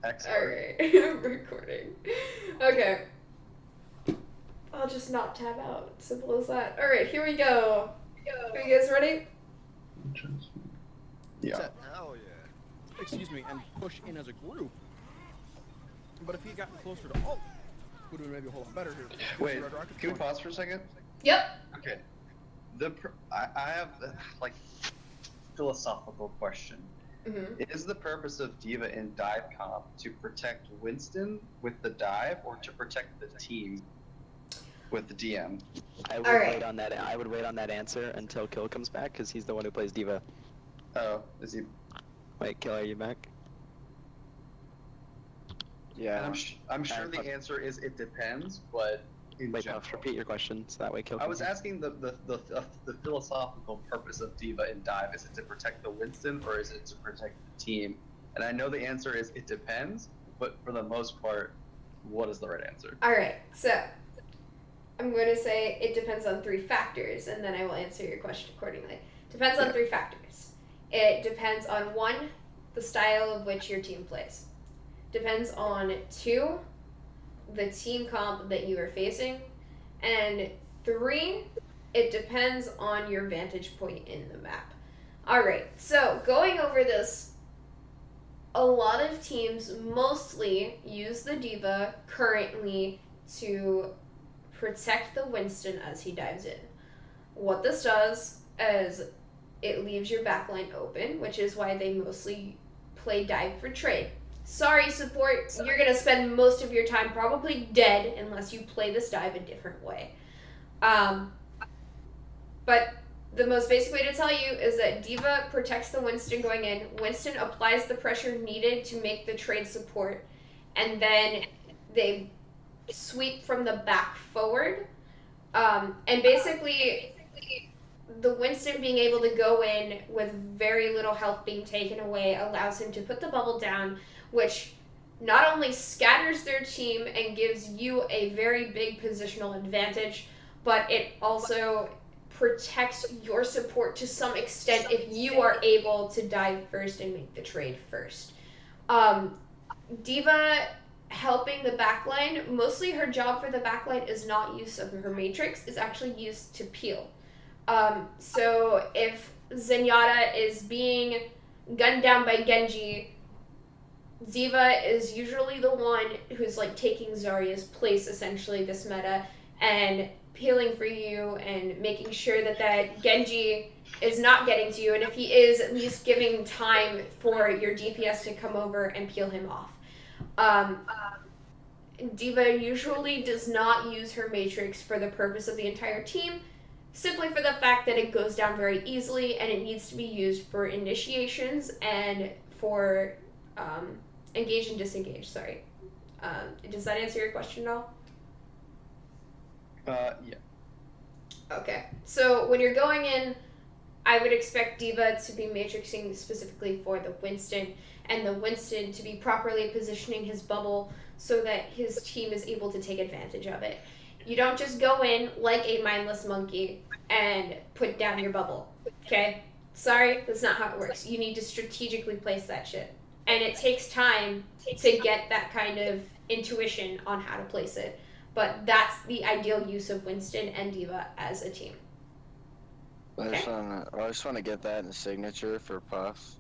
Excellent. Alright, I'm recording. Okay. I'll just not tab out. Simple as that. Alright, here we go. Are you guys ready? Yeah. Hell yeah. Excuse me, and push in as a group. But if he had gotten closer to would have been maybe a whole lot better here. Wait, can we pause for a second? Yep. Okay. I have like philosophical question. Mm-hmm. Is the purpose of Diva in dive comp to protect Winston with the dive, or to protect the team with the DM? I would wait on that. I would wait on that answer until Kill comes back, because he's the one who plays Diva. Oh, is he? Wait, Kill, are you back? Yeah. I'm sure the answer is it depends, but in Wait, general. Puffs, repeat your question so that way Kill. I was asking the philosophical purpose of Diva in dive. Is it to protect the Winston, or is it to protect the team? And I know the answer is it depends, but for the most part, what is the right answer? Alright, so I'm going to say it depends on 3 factors, and then I will answer your question accordingly. Depends on 3 factors. It depends on 1, the style of which your team plays. Depends on 2, the team comp that you are facing. And 3, it depends on your vantage point in the map. Alright, so going over this, a lot of teams mostly use the Diva currently to protect the Winston as he dives in. What this does is it leaves your backline open, which is why they mostly play dive for trade. Sorry, support, you're going to spend most of your time probably dead unless you play this dive a different way. But the most basic way to tell you is that Diva protects the Winston going in. Winston applies the pressure needed to make the trade support, and then they sweep from the back forward. And basically, the Winston being able to go in with very little health being taken away allows him to put the bubble down, which not only scatters their team and gives you a very big positional advantage, but it also protects your support to some extent if you are able to dive first and make the trade first. Diva helping the backline, mostly her job for the backline is not use of her matrix, it's actually used to peel. So if Zenyatta is being gunned down by Genji, Ziva is usually the one who's like taking Zarya's place essentially this meta and peeling for you and making sure that Genji is not getting to you, and if he is, at least giving time for your DPS to come over and peel him off. Diva usually does not use her matrix for the purpose of the entire team, simply for the fact that it goes down very easily and it needs to be used for initiations and for engage and disengage, sorry. Does that answer your question at all? Yeah. Okay, so when you're going in, I would expect Diva to be matrixing specifically for the Winston, and the Winston to be properly positioning his bubble so that his team is able to take advantage of it. You don't just go in like a mindless monkey and put down your bubble, okay? Sorry, that's not how it works. You need to strategically place that shit. And it takes time to get that kind of intuition on how to place it. But that's the ideal use of Winston and Diva as a team. I just want to get that in the signature for Puffs.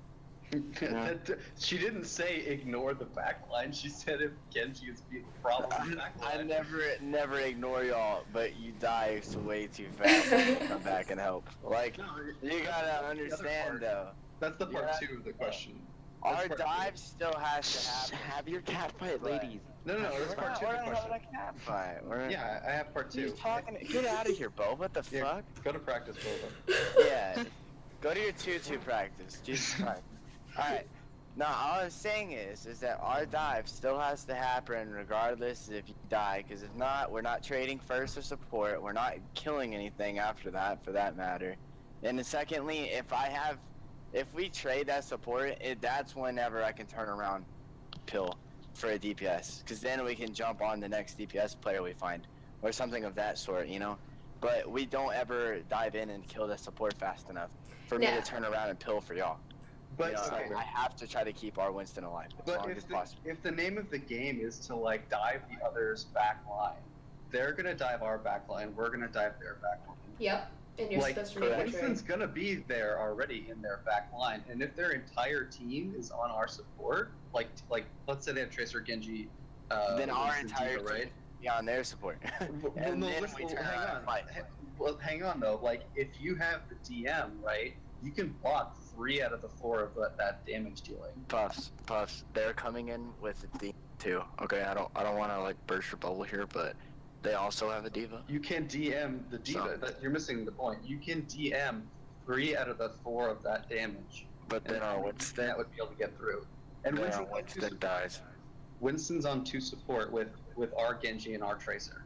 Yeah. She didn't say ignore the backline. She said if Genji is being a problem with the backline. I never ignore y'all, but you die way too fast when you come back and help. Like, you gotta understand though. That's the part 2 of the question. Our dive still has to happen. Have your cat fight, ladies. No, that's part 2 of the question. We're cat fight. Yeah, I have part 2. He's talking. Get out of here, Bo. What the fuck? Go to practice, Bo. Yeah. Go to your 2-2 practice. Jesus Christ. Alright. No, all I'm saying is that our dive still has to happen regardless if you die, because if not, we're not trading first or support. We're not killing anything after that, for that matter. And then secondly, if we trade that support, that's whenever I can turn around pill for a DPS, because then we can jump on the next DPS player we find, or something of that sort, you know? But we don't ever dive in and kill the support fast enough for me to turn around and pill for y'all. But So okay. I have to try to keep our Winston alive as But long as possible. if the name of the game is to like dive the other's back line, they're gonna dive our back line. We're gonna dive their back line. Yep. And you're Like supposed to make that Winston's trade. gonna be there already in their back line, and if their entire team is on our support, like let's say they have Tracer, Genji, Then our Winston, entire D.Va, right? team be on their support. And then we turn hang around on. and fight. Well, hang on though. Like if you have the DM, right, you can block 3 out of the 4 of that damage dealing. Puffs, they're coming in with a D too. Okay, I don't want to like burst your bubble here, but they also have a D.Va. You can DM the D.Va. You're missing the point. You can DM 3 out of the 4 of that damage. But then our Winston, that would be able to get through. And then Winston's our on 2 Winston dies. Winston's on 2 support with our Genji and our Tracer.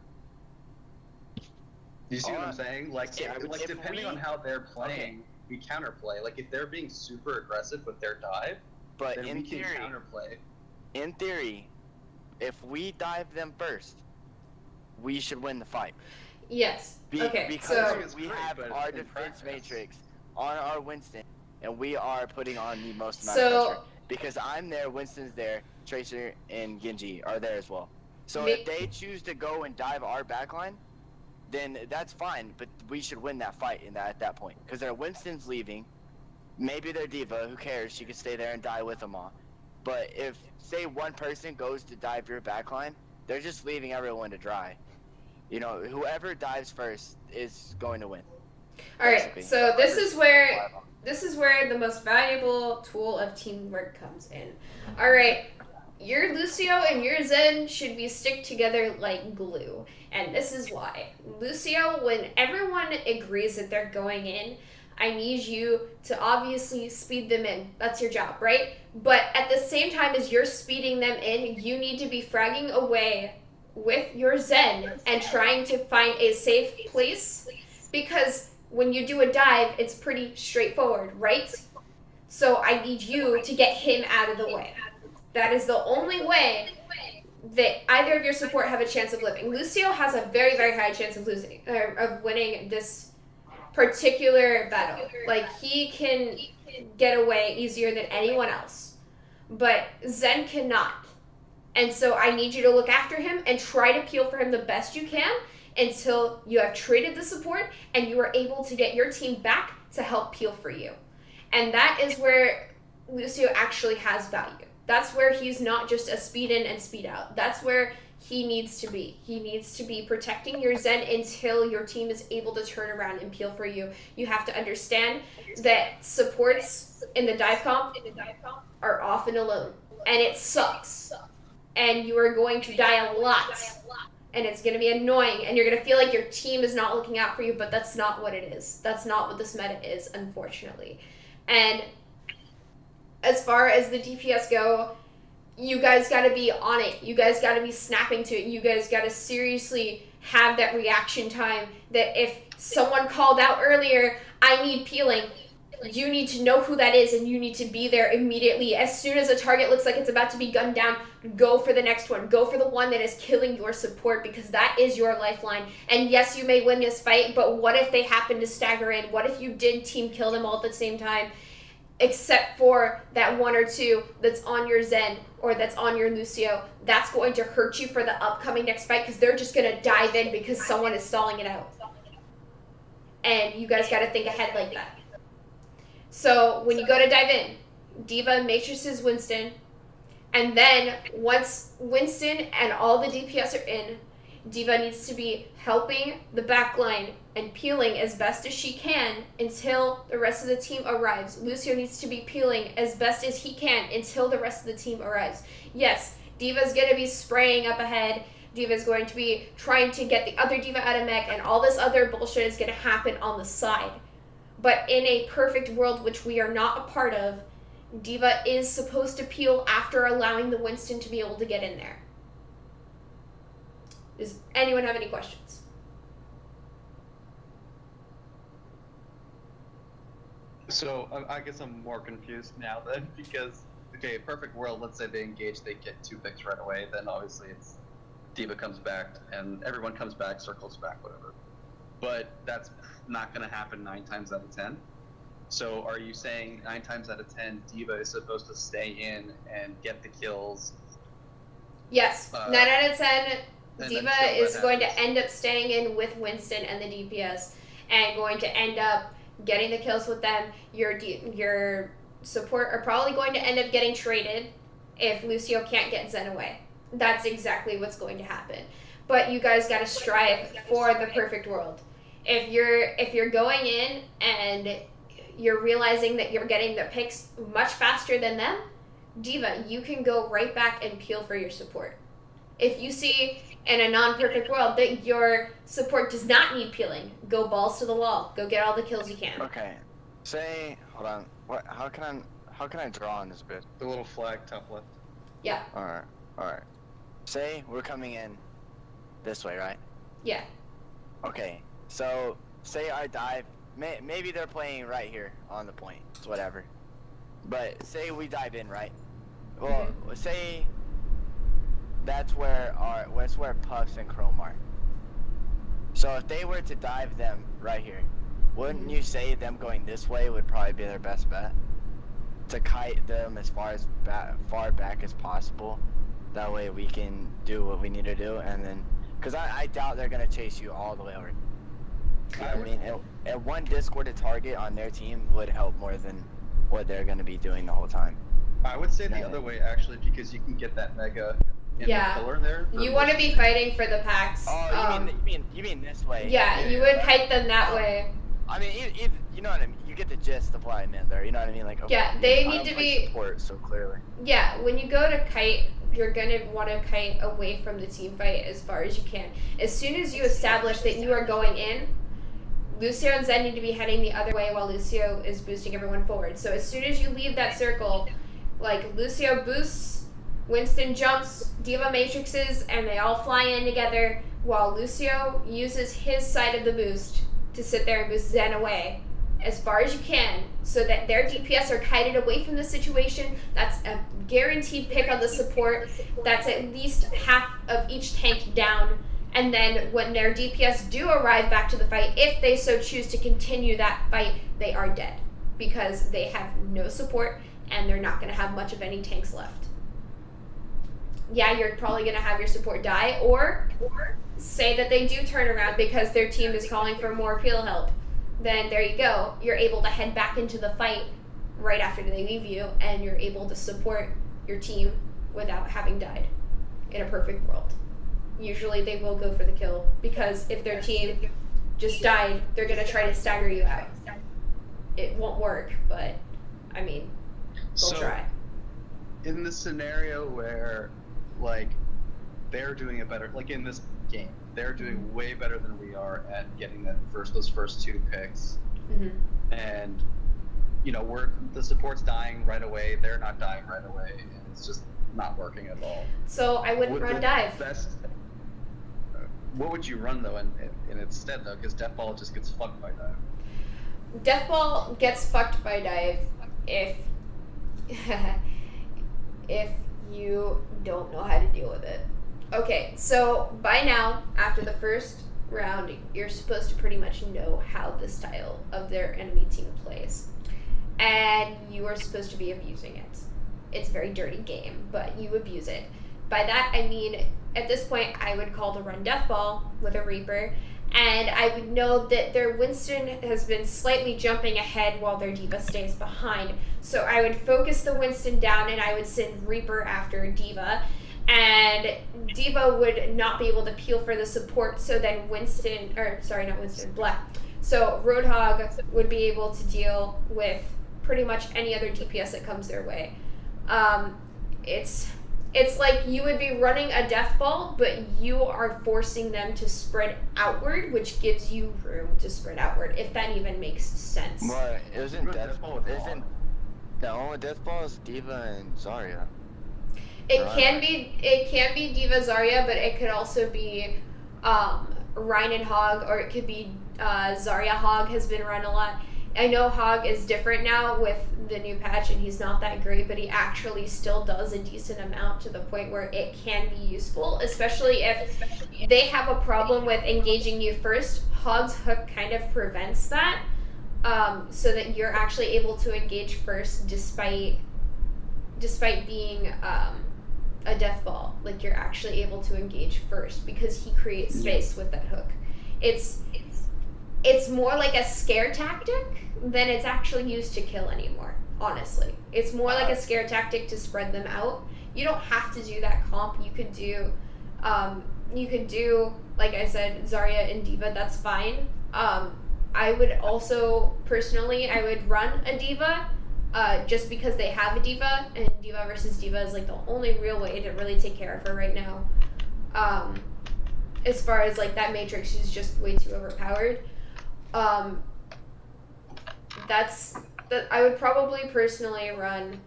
You see what I'm saying? Like, if depending we- on how they're playing, we counterplay. Like, if they're being super aggressive with their dive, But then in we can theory, counterplay. if we dive them first, we should win the fight. Yes. Okay. Because So It's we great, have but our in defense practice- matrix on our Winston, and we are putting on the most amount So- of pressure. Because I'm there, Winston's there, Tracer and Genji are there as well. So Ma- if they choose to go and dive our backline, then that's fine, but we should win that fight at that point. Because their Winston's leaving, maybe their D.Va, who cares, she could stay there and die with them all. But if, say, one person goes to dive your backline, they're just leaving everyone to dry. You know, whoever dives first is going to win. all right. basically. So this is where the most valuable tool of teamwork comes in. All right. Your Lucio and your Zen should be stick together like glue. And this is why. Lucio, when everyone agrees that they're going in, I need you to obviously speed them in. That's your job, right? But at the same time as you're speeding them in, you need to be fragging away with your Zen and trying to find a safe place. Because when you do a dive, it's pretty straightforward, right? So I need you to get him out of the way. That is the only way that either of your support have a chance of living. Lucio has a very, very high chance of of winning this particular battle. Like, he can get away easier than anyone else. But Zen cannot. And so I need you to look after him and try to peel for him the best you can until you have traded the support and you are able to get your team back to help peel for you. And that is where Lucio actually has value. That's where he's not just a speed in and speed out. That's where he needs to be. He needs to be protecting your Zen until your team is able to turn around and peel for you. You have to understand that supports in the dive comp are often alone. And it sucks. And you are going to die a lot. And it's going to be annoying. And you're going to feel like your team is not looking out for you. But that's not what it is. That's not what this meta is, unfortunately. And as far as the DPS go, you guys got to be on it. You guys got to be snapping to it. You guys got to seriously have that reaction time that if someone called out earlier, I need peeling, you need to know who that is and you need to be there immediately. As soon as a target looks like it's about to be gunned down, go for the next one. Go for the one that is killing your support because that is your lifeline. And yes, you may win this fight, but what if they happen to stagger in? What if you did team kill them all at the same time? Except for that 1 or 2 that's on your Zen or that's on your Lucio, that's going to hurt you for the upcoming next fight because they're just going to dive in because someone is stalling it out. And you guys got to think ahead like that. So when you go to dive in, D.Va matrices Winston, and then once Winston and all the DPS are in, D.Va needs to be helping the backline and peeling as best as she can until the rest of the team arrives. Lucio needs to be peeling as best as he can until the rest of the team arrives. Yes, D.Va's going to be spraying up ahead. D.Va's going to be trying to get the other D.Va out of mech, and all this other bullshit is going to happen on the side. But in a perfect world, which we are not a part of, D.Va is supposed to peel after allowing the Winston to be able to get in there. Does anyone have any questions? So I guess I'm more confused now then because, okay, perfect world, let's say they engage, they get 2 picks right away, then obviously it's D.Va comes back and everyone comes back, circles back, whatever. But that's not going to happen 9 times out of 10. So are you saying 9 times out of 10, D.Va is supposed to stay in and get the kills? Yes, 9 out of 10, and D.Va then kill is what going to happens. end up staying in with Winston and the DPS, and going to end up getting the kills with them. Your support are probably going to end up getting traded if Lucio can't get Zen away. That's exactly what's going to happen. But you guys got to strive for the perfect world. If you're going in and you're realizing that you're getting the picks much faster than them, D.Va, you can go right back and peel for your support. If you see in a non-perfect world that your support does not need peeling, go balls to the wall. Go get all the kills you can. Okay. Say, hold on. What? How can I draw on this bit? The little flag top left. Yeah. All right. Say we're coming in this way, right? Yeah. Okay. So say I dive. Maybe they're playing right here on the point. It's whatever. But say we dive in, right? Well, say that's where Puffs and Chrome are. So if they were to dive them right here, wouldn't you say them going this way would probably be their best bet? To kite them as far back as possible. That way we can do what we need to do, and then, because I doubt they're gonna chase you all the way over. I mean, one discorded target on their team would help more than what they're gonna be doing the whole time. I would say the other way actually, because you can get that mega in the pillar there. You want to be fighting for the packs. Oh, you mean this way? Yeah, you would kite them that way. I mean, you know what I mean. You get the gist of what I meant there. You know what I mean? Like, okay, Yeah, they I need don't to play be. support so clearly. Yeah, when you go to kite, you're gonna want to kite away from the team fight as far as you can. As soon as you establish that you are going in, Lucio and Zen need to be heading the other way while Lucio is boosting everyone forward. So as soon as you leave that circle, like Lucio boosts, Winston jumps, D.Va matrixes, and they all fly in together while Lucio uses his side of the boost to sit there and boost Zen away as far as you can so that their DPS are kited away from the situation. That's a guaranteed pick on the support. That's at least half of each tank down. And then when their DPS do arrive back to the fight, if they so choose to continue that fight, they are dead because they have no support and they're not going to have much of any tanks left. Yeah, you're probably going to have your support die, or say that they do turn around because their team is calling for more peel help. Then there you go. You're able to head back into the fight right after they leave you, and you're able to support your team without having died in a perfect world. Usually they will go for the kill because if their team just died, they're going to try to stagger you out. It won't work, but I mean, they'll try. In the scenario where, like, they're doing it better, like in this game, they're doing way better than we are at getting those first 2 picks. And, you know, the support's dying right away, they're not dying right away, and it's just not working at all. So I wouldn't run dive. What would you run though in its stead though? Because Deathball just gets fucked by dive. Deathball gets fucked by dive if if you don't know how to deal with it. Okay, so by now, after the first round, you're supposed to pretty much know how the style of their enemy team plays. And you are supposed to be abusing it. It's a very dirty game, but you abuse it. By that, I mean, at this point, I would call to run Deathball with a Reaper, and I would know that their Winston has been slightly jumping ahead while their D.Va stays behind. So I would focus the Winston down, and I would send Reaper after D.Va, and D.Va would not be able to peel for the support, so then Black. So Roadhog would be able to deal with pretty much any other DPS that comes their way. It's like you would be running a death ball, but you are forcing them to spread outward, which gives you room to spread outward, if that even makes sense. But isn't Deathball the only Deathball is D.Va and Zarya? It can be D.Va Zarya, but it could also be Rhine and Hog, or it could be Zarya Hog has been run a lot. I know Hog is different now with the new patch, and he's not that great, but he actually still does a decent amount to the point where it can be useful, especially if they have a problem with engaging you first. Hog's hook kind of prevents that, so that you're actually able to engage first despite being a death ball. Like, you're actually able to engage first because he creates space with that hook. It's more like a scare tactic than it's actually used to kill anymore, honestly. It's more like a scare tactic to spread them out. You don't have to do that comp. You could do, like I said, Zarya and D.Va, that's fine. I would also, personally, I would run a D.Va, just because they have a D.Va, and D.Va versus D.Va is, like, the only real way to really take care of her right now. As far as, like, that Matrix, she's just way too overpowered. I would probably personally run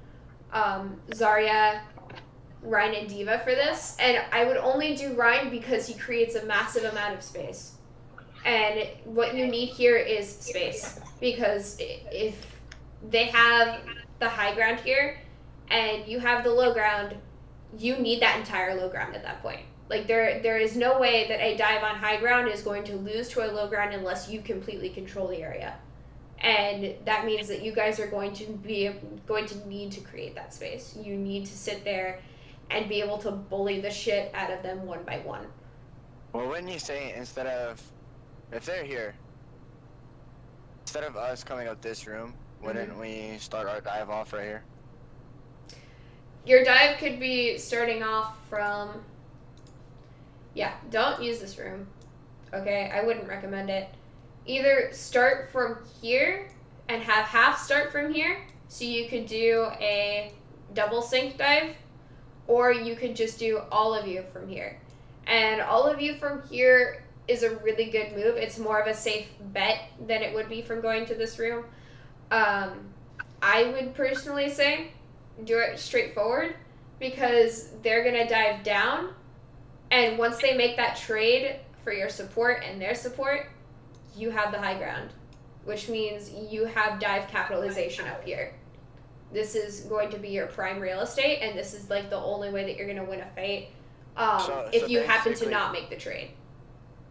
Zarya, Rein, and D.Va for this, and I would only do Rein because he creates a massive amount of space. And what you need here is space, because if they have the high ground here and you have the low ground, you need that entire low ground at that point. Like, there is no way that a dive on high ground is going to lose to a low ground unless you completely control the area. And that means that you guys are going to need to create that space. You need to sit there and be able to bully the shit out of them one by one. Well, wouldn't you say, instead of, if they're here, instead of us coming out this room, wouldn't we start our dive off right here? Your dive could be starting off from... Yeah, don't use this room. Okay, I wouldn't recommend it. Either start from here and have half start from here, so you could do a double sync dive, or you could just do all of you from here. And all of you from here is a really good move. It's more of a safe bet than it would be from going to this room. I would personally say do it straightforward, because they're going to dive down, and once they make that trade for your support and their support, you have the high ground, which means you have dive capitalization up here. This is going to be your prime real estate, and this is, like, the only way that you're going to win a fight if you happen to not make the trade.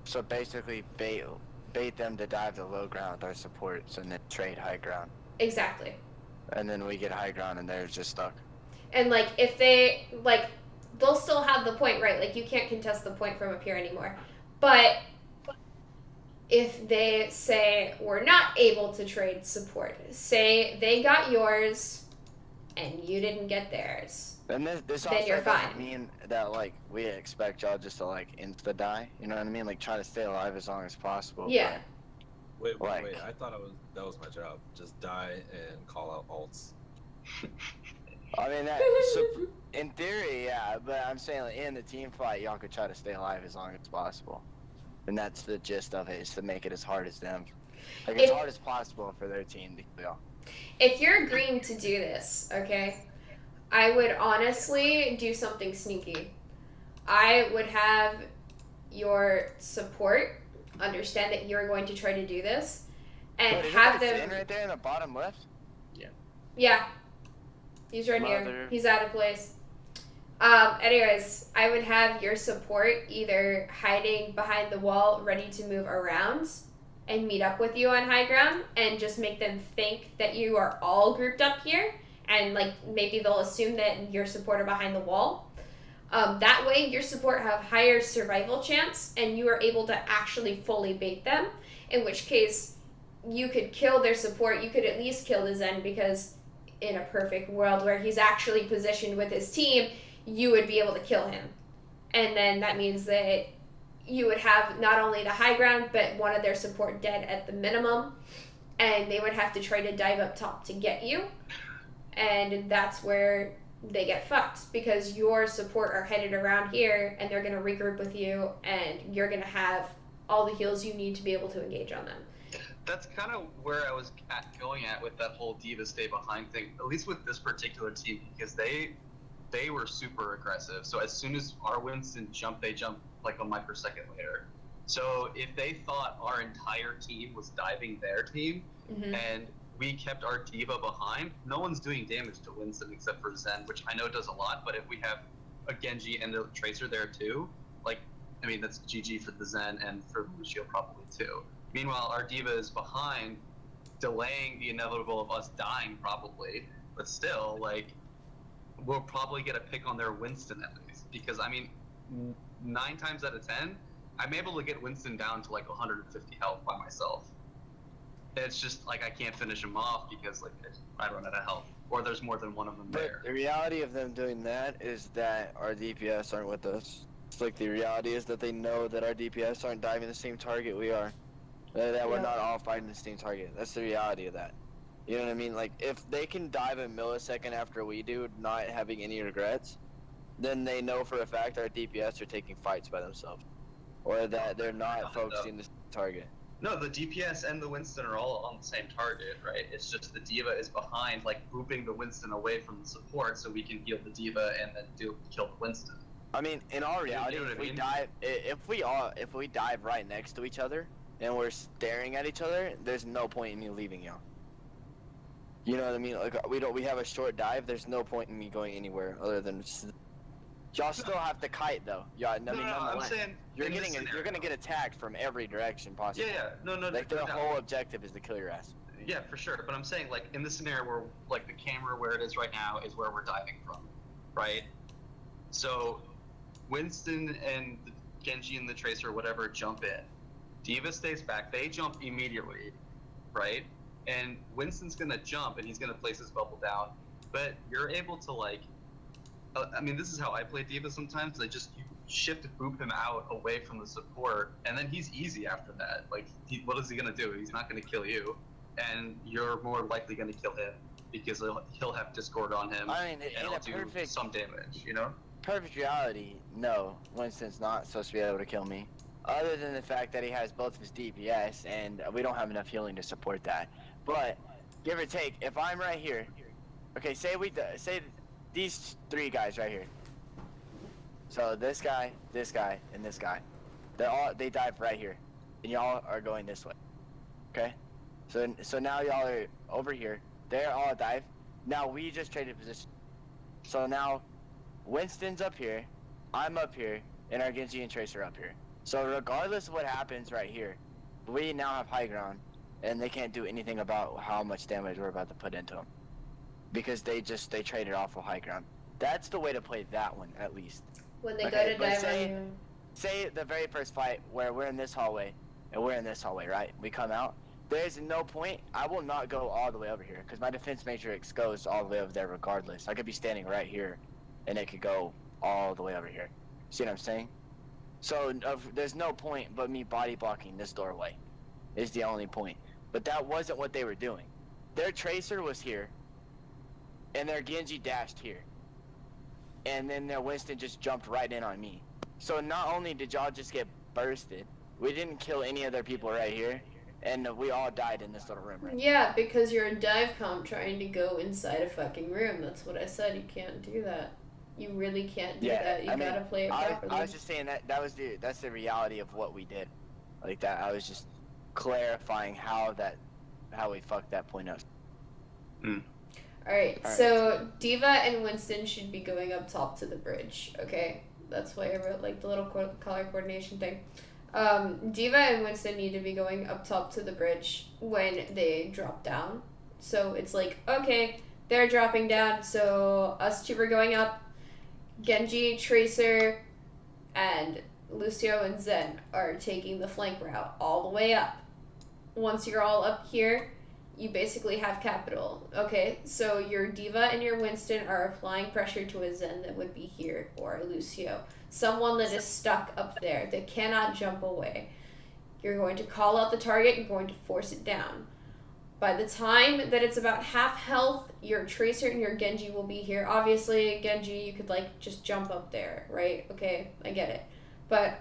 So basically bait them to dive the low ground with our supports and then trade high ground. Exactly. And then we get high ground and they're just stuck. And, like, if they, like, they'll still have the point, right? Like, you can't contest the point from up here anymore. But if they say we're not able to trade support, say they got yours and you didn't get theirs, and this then also you're doesn't fine. mean that, like, we expect y'all just to, like, insta die. You know what I mean? Like, try to stay alive as long as possible. Yeah. Wait, Like- I thought that was my job. Just die and call out alts. I mean, so in theory, yeah, but I'm saying, like, in the team fight, y'all could try to stay alive as long as possible. And that's the gist of it, is to make it as hard as them. Like, as hard as possible for their team to kill y'all. If you're agreeing to do this, okay, I would honestly do something sneaky. I would have your support understand that you're going to try to do this, and Wait, is have it them... Finn right there in the bottom left? Yeah. He's right here. He's out of place. Anyways, I would have your support either hiding behind the wall, ready to move around and meet up with you on high ground, and just make them think that you are all grouped up here, and, like, maybe they'll assume that your support are behind the wall. That way, your support have higher survival chance, and you are able to actually fully bait them, in which case you could kill their support. You could at least kill the Zen, because in a perfect world where he's actually positioned with his team, you would be able to kill him. And then that means that you would have not only the high ground, but one of their support dead at the minimum, and they would have to try to dive up top to get you. And that's where they get fucked, because your support are headed around here, and they're going to regroup with you, and you're going to have all the heals you need to be able to engage on them. That's kind of where I was going at with that whole D.Va stay behind thing, at least with this particular team, because they were super aggressive. So as soon as our Winston jumped, they jumped like a microsecond later. So if they thought our entire team was diving their team, and we kept our D.Va behind, no one's doing damage to Winston except for Zen, which I know does a lot, but if we have a Genji and a Tracer there too, like, I mean, that's GG for the Zen and for Lucio probably too. Meanwhile, our D.Va is behind, delaying the inevitable of us dying probably, but still, like, we'll probably get a pick on their Winston at least, because I mean, 9 times out of 10, I'm able to get Winston down to like 150 health by myself. It's just like I can't finish him off because like I run out of health, or there's more than one of them there. But the reality of them doing that is that our DPS aren't with us. It's like the reality is that they know that our DPS aren't diving the same target we are. That we're not all fighting the same target. That's the reality of that. You know what I mean? Like, if they can dive a millisecond after we do, not having any regrets, then they know for a fact our DPS are taking fights by themselves. Or that they're not focusing the target. No, the DPS and the Winston are all on the same target, right? It's just the D.Va is behind, like, booping the Winston away from the support so we can heal the D.Va and then kill the Winston. I mean, in all reality, You know what if we dive right next to each other and we're staring at each other, there's no point in me leaving y'all. You know what I mean? Like, we have a short dive. There's no point in me going anywhere other than y'all still have to kite though. I'm saying you're gonna get attacked from every direction possible. Yeah, no. Like the whole objective is to kill your ass. Yeah, for sure. But I'm saying, like, in the scenario where, like, the camera where it is right now is where we're diving from, right? So, Winston and the Genji and the Tracer, whatever, jump in. D.Va stays back. They jump immediately, right? And Winston's gonna jump and he's gonna place his bubble down. But you're able to, like, I mean, this is how I play D.Va sometimes. You shift boop him out away from the support, and then he's easy after that. Like, what is he gonna do? He's not gonna kill you, and you're more likely gonna kill him because he'll have Discord on him. I mean, and he'll do some damage, you know? Perfect reality, no. Winston's not supposed to be able to kill me. Other than the fact that he has both of his DPS, and we don't have enough healing to support that. But, give or take, if I'm right here, okay, say these 3 guys right here. So this guy, and this guy. They dive right here. And y'all are going this way. Okay? So now y'all are over here. They're all dive. Now we just traded position. So now Winston's up here, I'm up here, and our Genji and Tracer up here. So regardless of what happens right here, we now have high ground, and they can't do anything about how much damage we're about to put into them. Because they traded off of high ground. That's the way to play that one, at least. When they go to dive on you. Say the very first fight where we're in this hallway, and we're in this hallway, right? We come out. There's no point. I will not go all the way over here, because my defense matrix goes all the way over there regardless. I could be standing right here, and it could go all the way over here. See what I'm saying? So there's no point but me body blocking this doorway. Is the only point. But that wasn't what they were doing. Their Tracer was here, and their Genji dashed here. And then their Winston just jumped right in on me. So not only did y'all just get bursted, we didn't kill any other people right here, and we all died in this little room right Yeah, because you're a dive comp trying to go inside a fucking room. That's what I said. You can't do that. You really can't do that. You gotta play it properly. I was just saying that's the reality of what we did. Like that, I was just clarifying how we fucked that point up. Alright, so D.Va and Winston should be going up top to the bridge, okay? That's why I wrote, like, the little color coordination thing. D.Va and Winston need to be going up top to the bridge when they drop down. So it's like, okay, they're dropping down, so us 2 are going up. Genji, Tracer, and Lucio and Zen are taking the flank route all the way up. Once you're all up here, you basically have capital. Okay, so your D.Va and your Winston are applying pressure to a Zen that would be here, or a Lucio. Someone that is stuck up there, that cannot jump away. You're going to call out the target, you're going to force it down. By the time that it's about half health, your Tracer and your Genji will be here. Obviously, Genji, you could, like, just jump up there, right? Okay, I get it. But,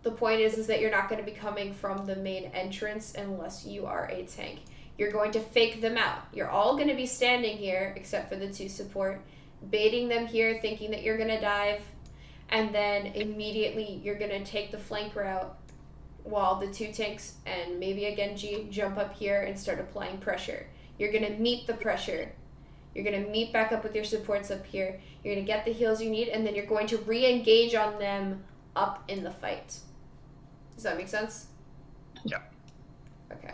the point is that you're not going to be coming from the main entrance unless you are a tank. You're going to fake them out. You're all going to be standing here, except for the 2 support, baiting them here, thinking that you're going to dive, and then immediately you're going to take the flank route while the 2 tanks and maybe a Genji jump up here and start applying pressure. You're going to meet the pressure. You're going to meet back up with your supports up here. You're going to get the heals you need, and then you're going to re-engage on them up in the fight. Does that make sense? Yeah. Okay.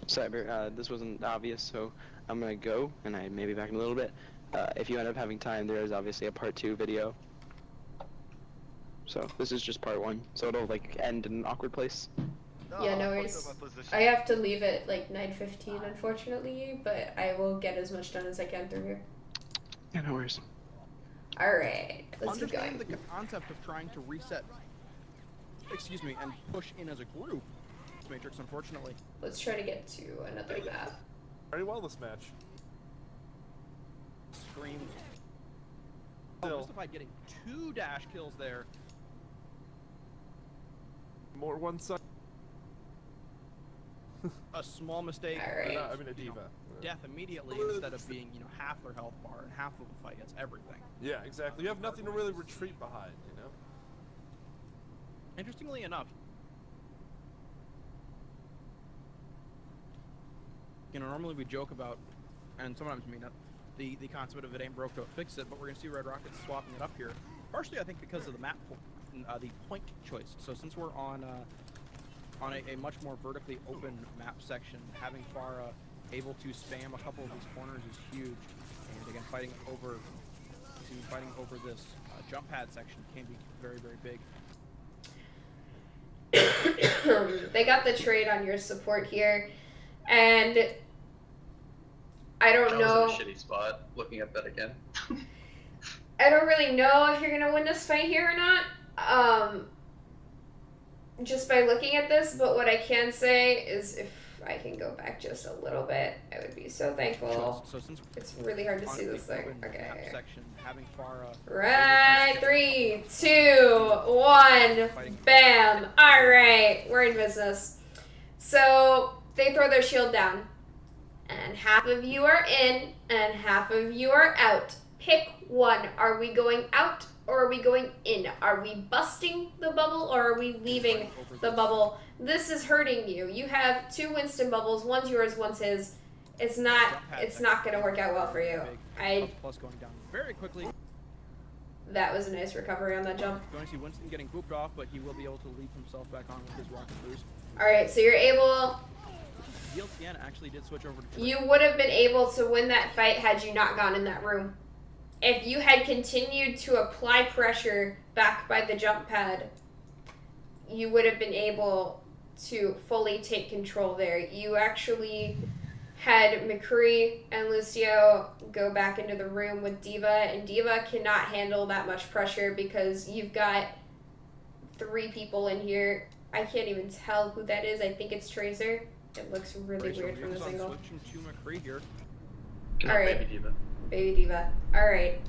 Cyber, this wasn't obvious, so I'm gonna go, and I may be back in a little bit. If you end up having time, there is obviously a part 2 video. So this is just part 1, so it'll like end in an awkward place. Yeah, no worries. I have to leave at like 9:15, unfortunately, but I will get as much done as I can through here. Yeah, no worries. Alright, let's keep Understand going. the concept of trying to reset, and push in as a group. Matrix, unfortunately. Let's try to get to another map. Very well this match. Scream. Still. Justified getting 2 dash kills there. More one side. A small mistake. Alright. I mean a diva. Death immediately instead of being, half their health bar and half of the fight. It's everything. Yeah, exactly. You have nothing to really retreat behind, you know? Interestingly enough, normally we joke about, and sometimes mean it, the concept of it ain't broke, don't fix it, but we're gonna see Red Rockets swapping it up here. Partially, I think, because of the map, the point choice. So since we're on a much more vertically open map section, having Farah able to spam a couple of these corners is huge. And again, fighting over this jump pad section can be very, very big. They got the trade on your support here, and I don't know. That was in a shitty spot. Looking at that again. I don't really know if you're gonna win this fight here or not. Just by looking at this, but what I can say is if I can go back just a little bit, I would be so thankful. So since It's really hard to see this thing. open map Okay. section, having Farah Right, 3, 2, 1, bam. Alright, we're in business. So, they throw their shield down. And half of you are in, and half of you are out. Pick one. Are we going out, or are we going in? Are we busting the bubble, or are we leaving the bubble? This is hurting you. You have 2 Winston bubbles. One's yours, one's his. It's not going to work out well for you. Plus going down very quickly. That was a nice recovery on that jump. Going to see Winston getting booped off, but he will be able to leap himself back on with his rocket boost. Alright, so you're able... DLTN actually did switch over to... You would have been able to win that fight had you not gone in that room. If you had continued to apply pressure back by the jump pad, you would have been able to fully take control there. You actually had McCree and Lucio go back into the room with Diva, and Diva cannot handle that much pressure because you've got 3 people in here. I can't even tell who that is. I think it's Tracer. It looks really weird from this angle. Switching to McCree here. Alright. Baby Diva. Baby Diva. Alright.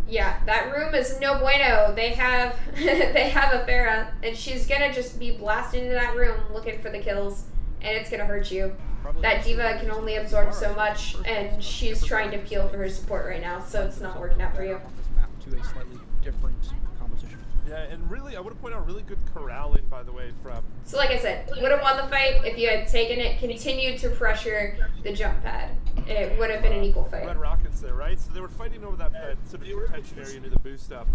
Yeah, that room is no bueno. They have they have a Farah, and she's gonna just be blasting into that room looking for the kills, and it's gonna hurt you. That Diva can only absorb so much, and she's trying to peel for her support right now, so it's not working out for you. On this map to a slightly different composition. Yeah, and really, I want to point out really good corralling, by the way, from... So like I said, would have won the fight if you had taken it, continued to pressure the jump pad. It would have been an equal fight. Red Rockets there, right? So they were fighting over that sort of contention area near the boost up.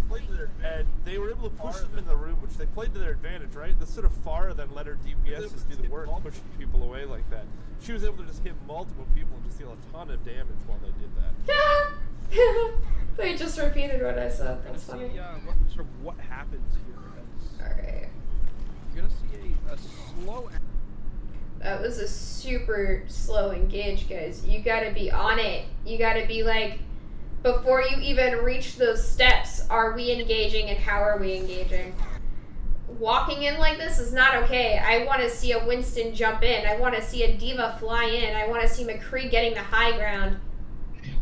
And they were able to push them in the room, which they played to their advantage, right? The sort of Farah then let her DPS just do the work, pushing people away like that. She was able to just hit multiple people and just deal a ton of damage while they did that. They just repeated what I said. That's funny. What happens here. Alright. You're gonna see a slow... That was a super slow engage, guys. You gotta be on it. You gotta be like, before you even reach those steps, are we engaging and how are we engaging? Walking in like this is not okay. I want to see a Winston jump in. I want to see a Diva fly in. I want to see McCree getting the high ground.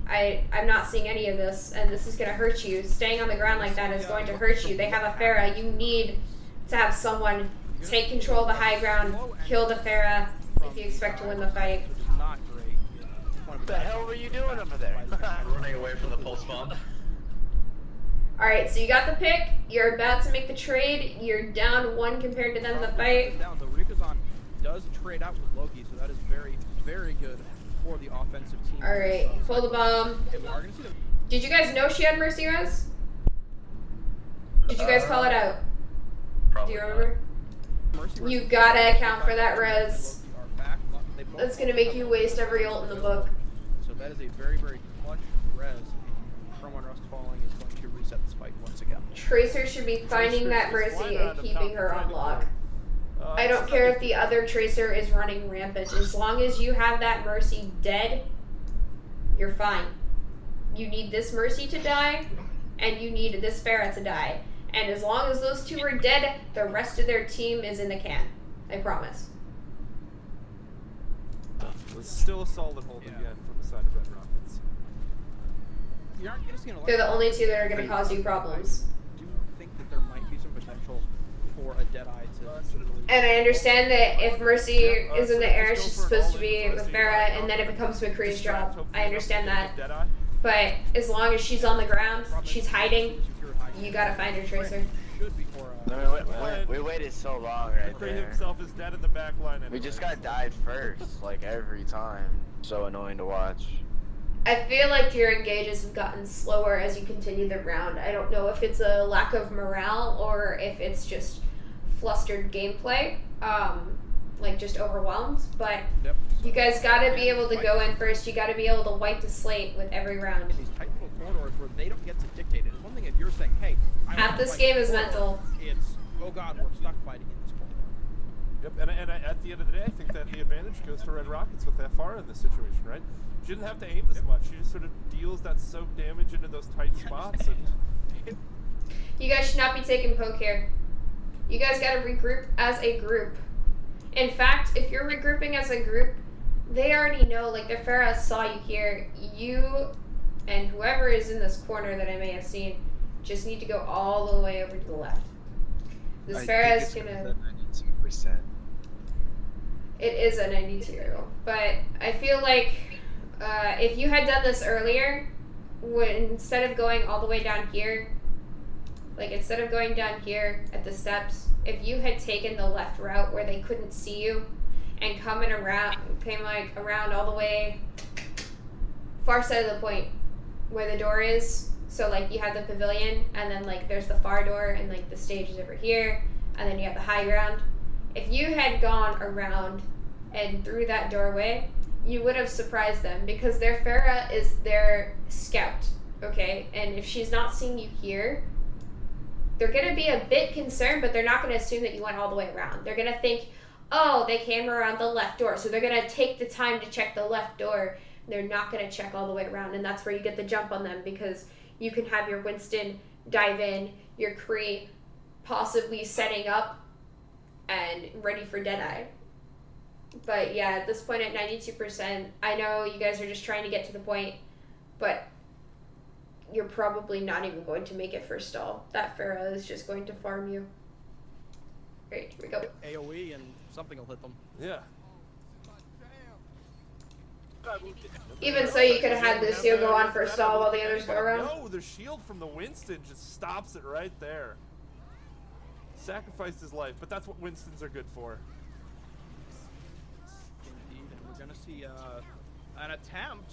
I'm not seeing any of this, and this is going to hurt you. Staying on the ground like that is going to hurt you. They have a Farah. You need to have someone take control of the high ground, kill the Farah if you expect to win the fight. Which is not great. What the hell were you doing over there? Running away from the pulse bomb. Alright, so you got the pick. You're about to make the trade. You're down 1 compared to them in the fight. The Rikazan does trade out with Loki, so that is very, very good for the offensive team. Alright, pull the bomb. And we are gonna see them. Did you guys know she had Mercy Res? Did you guys call it out? Do Probably you remember? Mercy You gotta account for that res. Loki are back. They That's gonna make you waste every ult in the book. So that is a very, very clutch res. From when Rust falling is going to reset this fight once again. Tracer should be finding that Mercy and keeping her on lock. I don't care if the other Tracer is running rampant. As long as you have that Mercy dead, you're fine. You need this Mercy to die, and you need this Pharah to die. And as long as those two are dead, the rest of their team is in the can. I promise. It's still a solid hold again from the side of Red Rockets. You aren't going to see an They're the only two that are going to cause you problems. I do think that there might be some potential for a Deadeye to really... And I understand that if Mercy is in the air, she's supposed to be with Pharah, and then it becomes McCree's job. I understand that. But as long as she's on the ground, she's hiding, you gotta find her, Tracer. We waited so long right McCree there. himself is dead in the back line anyway. We just got died first, like every time. So annoying to watch. I feel like your engages have gotten slower as you continue the round. I don't know if it's a lack of morale or if it's just flustered gameplay, like just overwhelmed, but you guys gotta be able to go in first. You gotta be able to wipe the slate with every round. These tight little corridors where they don't get to dictate it. It's one thing if you're saying, hey, half this game is mental. It's, oh god, we're stuck fighting in this corridor. Yep, and at the end of the day, I think that the advantage goes to Red Rockets with FR in this situation, right? She didn't have to aim as much. She just sort of deals that soak damage into those tight spots. And You guys should not be taking poke here. You guys gotta regroup as a group. In fact, if you're regrouping as a group, they already know, like the Pharah saw you here. You and whoever is in this corner that I may have seen just need to go all the way over to the left. This Pharah is gonna... 92%. It is a 92, but I feel like if you had done this earlier, instead of going all the way down here, like instead of going down here at the steps, if you had taken the left route where they couldn't see you and came around all the way far side of the point where the door is, so like you have the pavilion and then like there's the far door and like the stage is over here and then you have the high ground. If you had gone around and through that doorway, you would have surprised them because their Pharah is their scout, okay? And if she's not seeing you here, they're going to be a bit concerned, but they're not going to assume that you went all the way around. They're going to think, oh, they came around the left door. So they're going to take the time to check the left door. They're not going to check all the way around. And that's where you get the jump on them because you can have your Winston dive in, your Kree possibly setting up and ready for Deadeye. But yeah, at this point at 92%, I know you guys are just trying to get to the point, but you're probably not even going to make it first stall. That Pharah is just going to farm you. Great, here we go. AoE and something will hit them. yeah. Even so, you could have had Lucio go on first stall while the others go around. No, the shield from the Winston just stops it right there. Sacrificed his life, but that's what Winstons are good for. Indeed, and we're gonna see an attempt.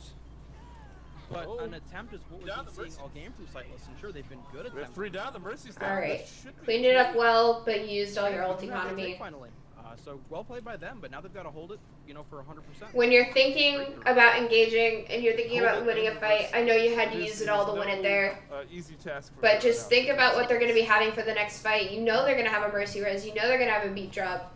But an attempt is what we've been seeing all game from Sightless, and sure, they've been good at We have them. 3 down, the Mercy's down. Alright, That should be cleaned it up great. well, but used all your ult We do have that economy. take finally. So well played by them, but now they've got to hold it, you know, for 100%. When you're thinking about engaging and you're thinking about winning a fight, I know you had to use it all to win it there. Easy task for But me just right think now. about what they're going to be having for the next fight. You know they're going to have a Mercy Res. You know they're going to have a beat drop.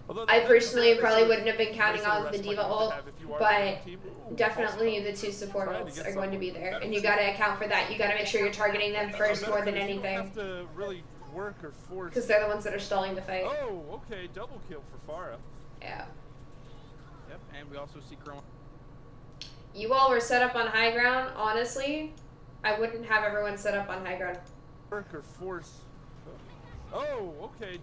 Although I that- personally that's probably a wouldn't have been counting nice little on the rest Diva fight you ult, have if you are but the team. Ooh, definitely the 2 support Trying to ults get are going to be someone there. better And you got to account for that. You got to make sure you're targeting them first more than You don't anything. have to really work or force. Because they're the ones that are stalling the fight. Oh, okay, double kill for Pharah. Yeah. Yep, and we also see Chrome. You all were set up on high ground. Honestly, I wouldn't have everyone set up on high ground. Work or force. Oh, okay.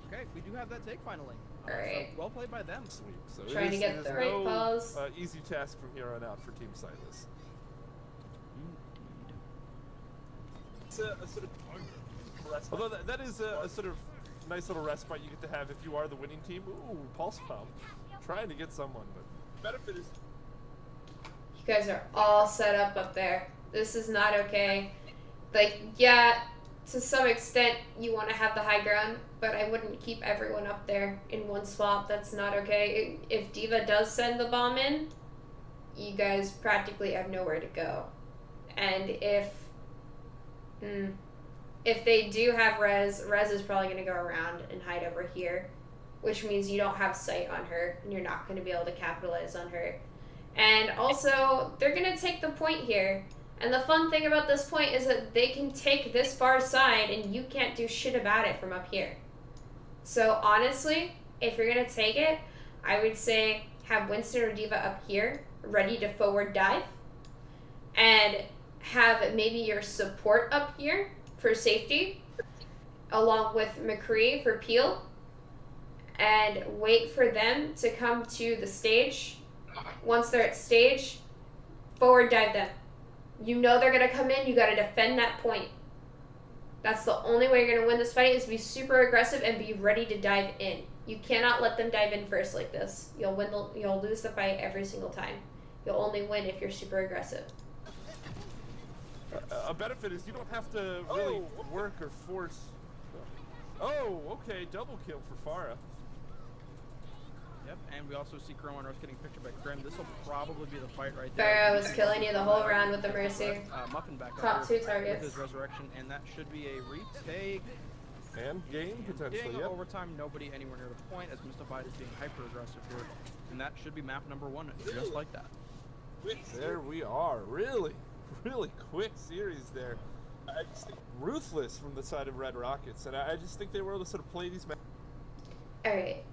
Okay, we do have that take finally. Alright. So well played by them. Sweep. So Trying to get it is the right no, pause. Easy task from here on out for Team Sightless. It's a sort of although that is a sort of nice little respite you get to have if you are the winning team. Ooh, pulse pump. Trying to get someone, but benefit is. You guys are all set up there. This is not okay. Like, yeah, to some extent, you want to have the high ground, but I wouldn't keep everyone up there in one spot. That's not okay. If D.Va does send the bomb in, you guys practically have nowhere to go. And if they do have Rez is probably going to go around and hide over here, which means you don't have sight on her, and you're not going to be able to capitalize on her. And also, they're going to take the point here. And the fun thing about this point is that they can take this far side, and you can't do shit about it from up here. So honestly, if you're going to take it, I would say have Winston or D.Va up here, ready to forward dive, and have maybe your support up here for safety, along with McCree for peel, and wait for them to come to the stage. Once they're at stage, forward dive them. You know they're going to come in, you got to defend that point. That's the only way you're going to win this fight, is be super aggressive and be ready to dive in. You cannot let them dive in first like this. You'll lose the fight every single time. You'll only win if you're super aggressive. A benefit is you don't have to really work or force. Oh, okay, double kill for Farah. Yep, and we also see Chrome and Rose getting pictured by Grim. This will probably be the fight right there. Farah was killing you the whole round with the Mercy. Muffin back Top up 2 with targets. his resurrection, and that should be a retake. And game, potentially, Ding, yep. overtime, nobody anywhere near the point, as Mystified is being hyper-aggressive here. And that should be map number 1, just like that. There we are. Really quick series there. Ruthless from the side of Red Rockets, and I just think they were able to sort of play these matches. Alright,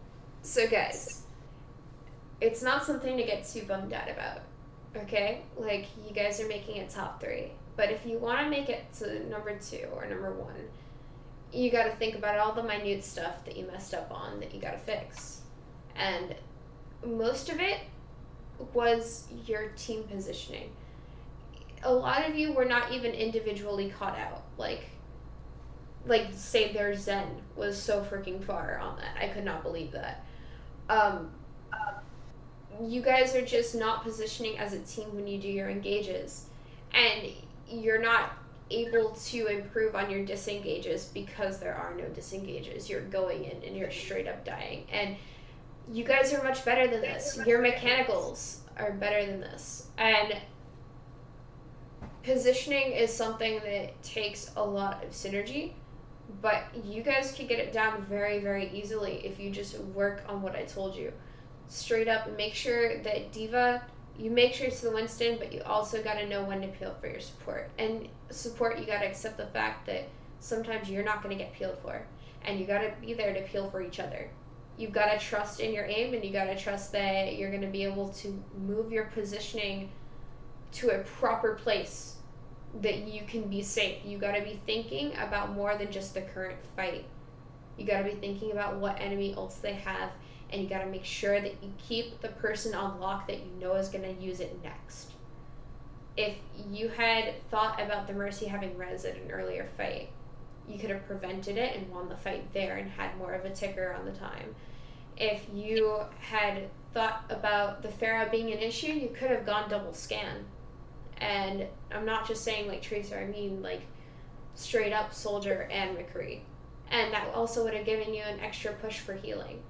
so guys, it's not something to get too bummed out about, okay? Like, you guys are making it top 3, but if you want to make it to number 2 or number 1, you got to think about all the minute stuff that you messed up on that you got to fix. And most of it was your team positioning. A lot of you were not even individually caught out. Like say their Zen was so freaking far on that. I could not believe that. You guys are just not positioning as a team when you do your engages. And you're not able to improve on your disengages because there are no disengages. You're going in and you're straight up dying. And you guys are much better than this. Your mechanicals are better than this. And positioning is something that takes a lot of synergy, but you guys can get it down very, very easily if you just work on what I told you. Straight up, make sure that D.Va, you make sure it's the Winston, but you also got to know when to peel for your support. And support, you got to accept the fact that sometimes you're not going to get peeled for, and you got to be there to peel for each other. You've got to trust in your aim, and you got to trust that you're going to be able to move your positioning to a proper place that you can be safe. You got to be thinking about more than just the current fight. You got to be thinking about what enemy ults they have, and you got to make sure that you keep the person on lock that you know is going to use it next. If you had thought about the Mercy having res at an earlier fight, you could have prevented it and won the fight there and had more of a ticker on the time. If you had thought about the Pharah being an issue, you could have gone double scan. And I'm not just saying like Tracer, I mean like straight up Soldier and McCree. And that also would have given you an extra push for healing.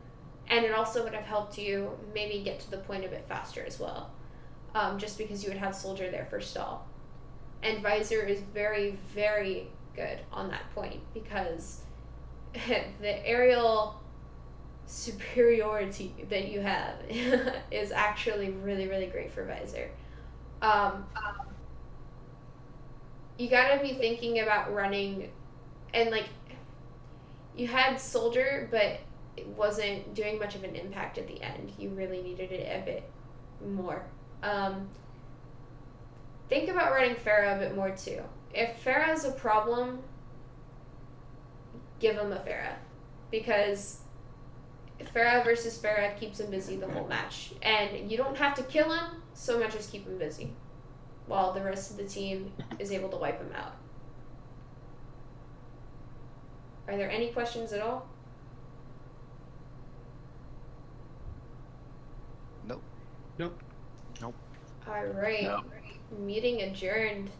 And it also would have helped you maybe get to the point a bit faster as well. Just because you would have Soldier there for stall. And Visor is very, very good on that point because the aerial superiority that you have is actually really, really great for Visor. You gotta be thinking about running, and like, you had Soldier, but it wasn't doing much of an impact at the end. You really needed it a bit more. Think about running Pharah a bit more too. If Pharah is a problem, give him a Pharah, because Pharah versus Pharah keeps him busy the whole match, and you don't have to kill him so much as keep him busy, while the rest of the team is able to wipe him out. Are there any questions at all? Nope. Nope. All right. No. Meeting adjourned.